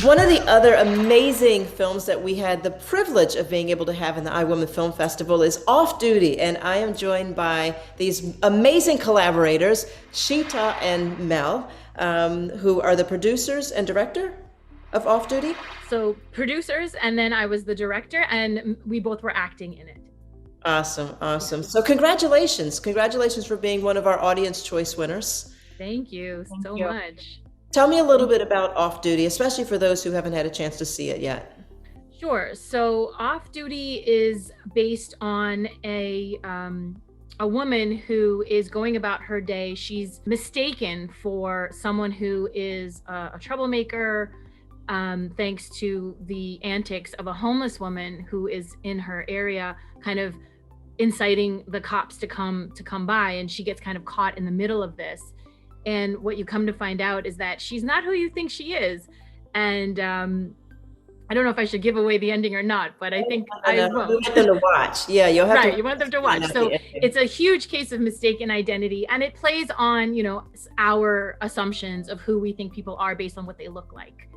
One of the other amazing films that we had the privilege of being able to have in the iWoman Film Festival is Off Duty, and I am joined by these amazing collaborators, Shetal and Mel, who are the producers and director of Off Duty. So producers, and then I was the director, and we both were acting in it. Awesome. So congratulations for being one of our Audience Choice winners. Thank you so much. Tell me a little bit about Off Duty, especially for those who haven't had a chance to see it yet. Sure. So Off Duty is based on a woman who is going about her day. She's mistaken for someone who is a troublemaker, thanks to the antics of a homeless woman who is in her area, kind of inciting the cops to come by, and she gets kind of caught in the middle of this. And what you come to find out is that she's not who you think she is. And I don't know if I should give away the ending or not, but I think I will. You want them to watch. Yeah, you'll have to. You want them to watch. So it's a huge case of mistaken identity, and it plays on, our assumptions of who we think people are based on what they look like.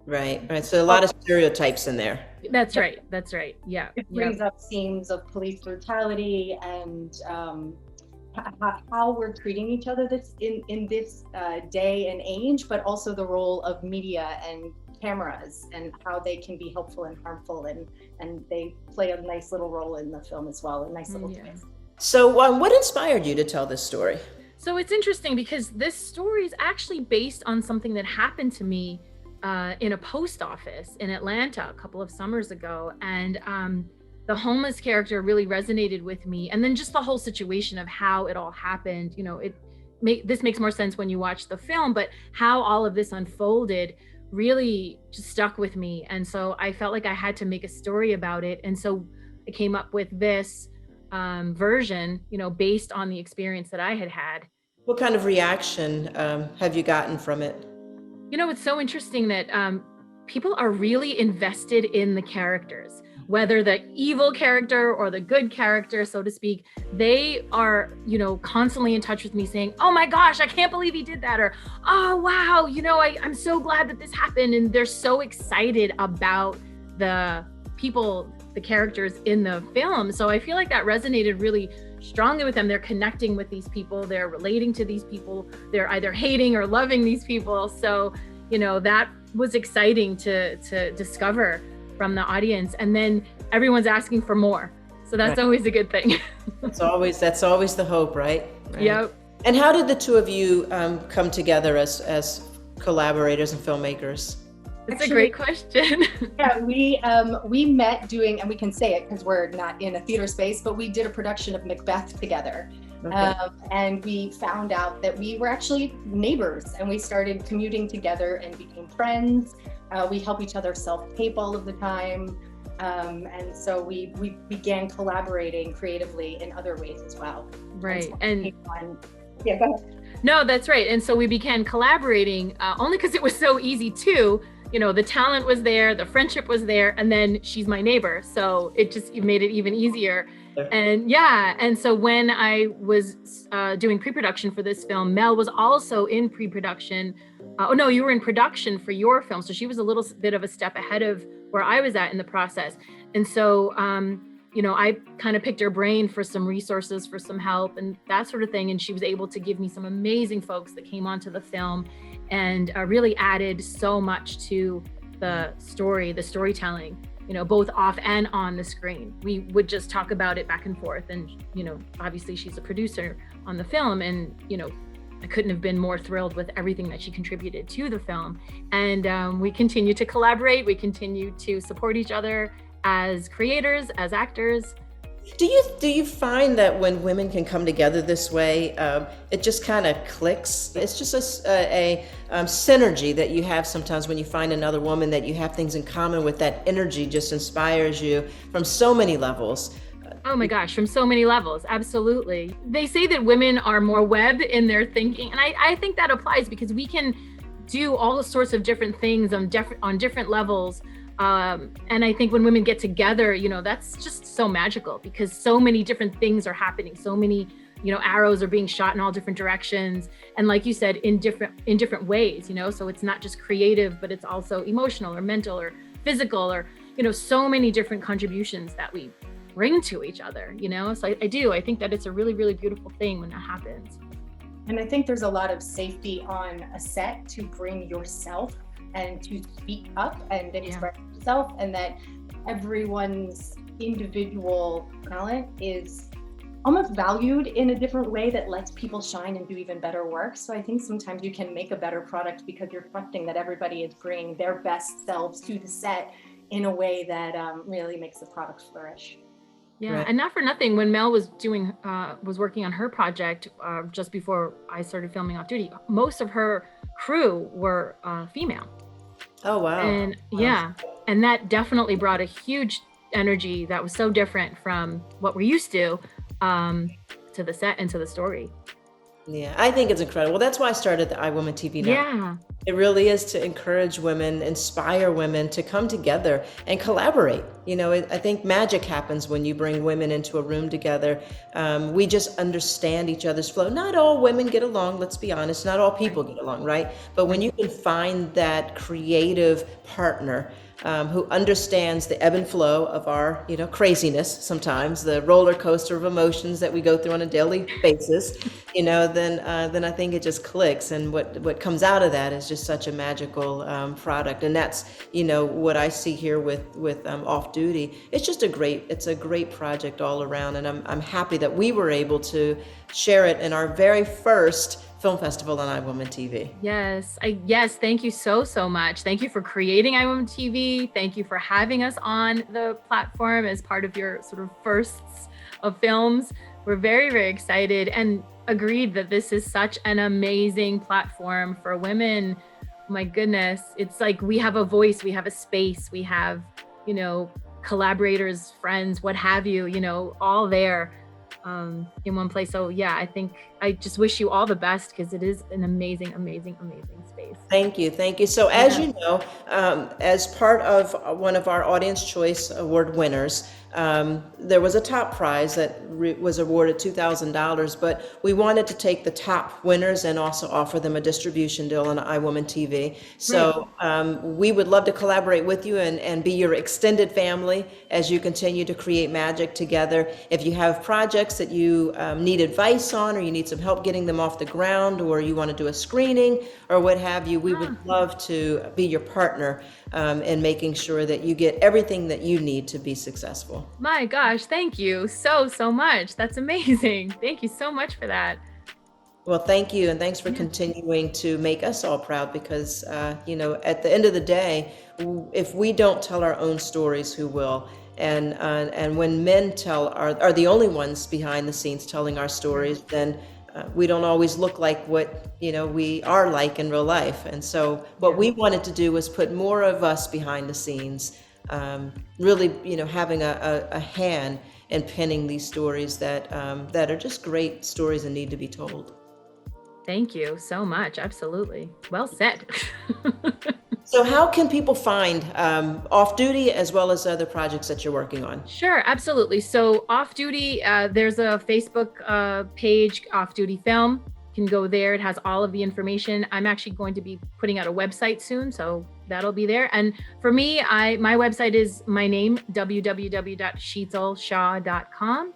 Right. So a lot of stereotypes in there. That's right. Yeah. It brings up themes of police brutality and how we're treating each other in this day and age, but also the role of media and cameras and how they can be helpful and harmful, and they play a nice little role in the film as well, a nice little twist. So what inspired you to tell this story? So it's interesting because this story is actually based on something that happened to me in a post office in Atlanta a couple of summers ago, and the homeless character really resonated with me, and then just the whole situation of how it all happened. This makes more sense when you watch the film, but how all of this unfolded really just stuck with me, and so I felt like I had to make a story about it, and so I came up with this version, based on the experience that I had. What kind of reaction have you gotten from it? It's so interesting that people are really invested in the characters, whether the evil character or the good character, so to speak. They are, constantly in touch with me saying, oh my gosh, I can't believe he did that. Or, oh, wow, I'm so glad that this happened. And they're so excited about the people, the characters in the film. So I feel like that resonated really strongly with them. They're connecting with these people. They're relating to these people. They're either hating or loving these people. So, that was exciting to discover from the audience. And then everyone's asking for more. So that's always a good thing. That's always the hope, right? Yep. And how did the two of you come together as collaborators and filmmakers? It's a great question. Yeah, we met doing, and we can say it because we're not in a theater space, but we did a production of Macbeth together. Okay. And we found out that we were actually neighbors, and we started commuting together and became friends. We help each other self-tape all of the time. And so we began collaborating creatively in other ways as well. Right. Yeah, go ahead. No, that's right. And so we began collaborating only because it was so easy too. The talent was there, the friendship was there, and then she's my neighbor. So it made it even easier. And so when I was doing pre-production for this film, Mel was also in pre-production. You were in production for your film. So she was a little bit of a step ahead of where I was at in the process. And so, I kind of picked her brain for some resources, for some help and that sort of thing. And she was able to give me some amazing folks that came onto the film and really added so much to the storytelling, both off and on the screen. We would just talk about it back and forth. And, obviously she's a producer on the film, and, I couldn't have been more thrilled with everything that she contributed to the film. And we continue to collaborate. We continue to support each other as creators, as actors. Do you find that when women can come together this way, it just kind of clicks? It's just a synergy that you have sometimes when you find another woman that you have things in common with. That energy just inspires you from so many levels. Oh my gosh, from so many levels, absolutely. They say that women are more web in their thinking, and I think that applies because we can do all sorts of different things on different levels. And I think when women get together, that's just so magical because so many different things are happening, so many arrows are being shot in all different directions. And like you said, in different ways, so it's not just creative, but it's also emotional or mental or physical or, so many different contributions that we bring to each other, So I think that it's a really, really beautiful thing when that happens. And I think there's a lot of safety on a set to bring yourself and to speak up and express yourself, and that everyone's individual talent is almost valued in a different way that lets people shine and do even better work. So I think sometimes you can make a better product because you're trusting that everybody is bringing their best selves to the set in a way that really makes the product flourish. Yeah, Right. and not for nothing, when Mel was working on her project just before I started filming Off Duty, most of her crew were female. Oh, wow. And and that definitely brought a huge energy that was so different from what we're used to the set and to the story. Yeah, I think it's incredible. That's why I started the iWoman TV Network. Yeah. It really is to encourage women, inspire women to come together and collaborate. I think magic happens when you bring women into a room together. We just understand each other's flow. Not all women get along, let's be honest. Not all people get along, right? But when you can find that creative partner who understands the ebb and flow of our, craziness sometimes, the roller coaster of emotions that we go through on a daily basis, then I think it just clicks. And what comes out of that is just such a magical product. And that's, what I see here with Off Duty. It's just a great project all around. And I'm happy that we were able to share it in our very first film festival on iWoman TV. Yes, thank you so much. Thank you for creating iWoman TV. Thank you for having us on the platform as part of your sort of firsts of films. We're very, very excited and agreed that this is such an amazing platform for women. My goodness, it's like we have a voice, we have a space, we have, collaborators, friends, what have you, all there in one place. So yeah, I think I just wish you all the best because it is an amazing space. Thank you. So as you know, as part of one of our Audience Choice Award winners, there was a top prize that was awarded $2,000, but we wanted to take the top winners and also offer them a distribution deal on iWoman TV. So we would love to collaborate with you and be your extended family as you continue to create magic together. If you have projects that you need advice on, or you need some help getting them off the ground, or you want to do a screening or what have you, we would love to be your partner in making sure that you get everything that you need to be successful. My gosh, thank you so much. That's amazing. Thank you so much for that. Well, thank you. And thanks for continuing to make us all proud because, at the end of the day, if we don't tell our own stories, who will? And when men are the only ones behind the scenes telling our stories, then we don't always look like what we are like in real life. And so what we wanted to do was put more of us behind the scenes, really having a hand in penning these stories that are just great stories and need to be told. Thank you so much. Absolutely. Well said. So how can people find Off Duty as well as other projects that you're working on? Sure, absolutely. So Off Duty, there's a Facebook page, Off Duty Film. You can go there. It has all of the information. I'm actually going to be putting out a website soon, so that'll be there. And for me, my website is my name, www.shetalshah.com.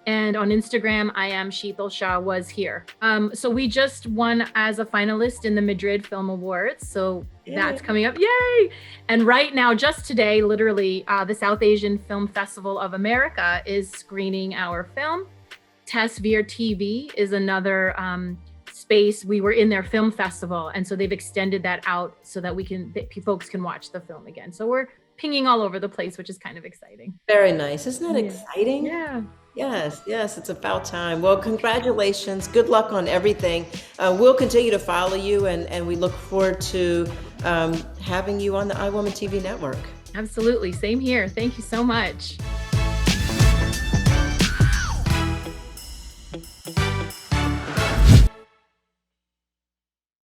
And on Instagram, I am Shetal Shah was here. So we just won as a finalist in the Madrid Film Awards. So that's coming up. Yay! And right now, just today, literally, the South Asian Film Festival of America is screening our film. Tasveer TV is another space. We were in their film festival. And so they've extended that out so that folks can watch the film again. So we're pinging all over the place, which is kind of exciting. Very nice. Isn't that exciting? Yeah. Yes, it's about time. Well, congratulations. Good luck on everything. We'll continue to follow you, and we look forward to having you on the iWoman TV network. Absolutely. Same here. Thank you so much.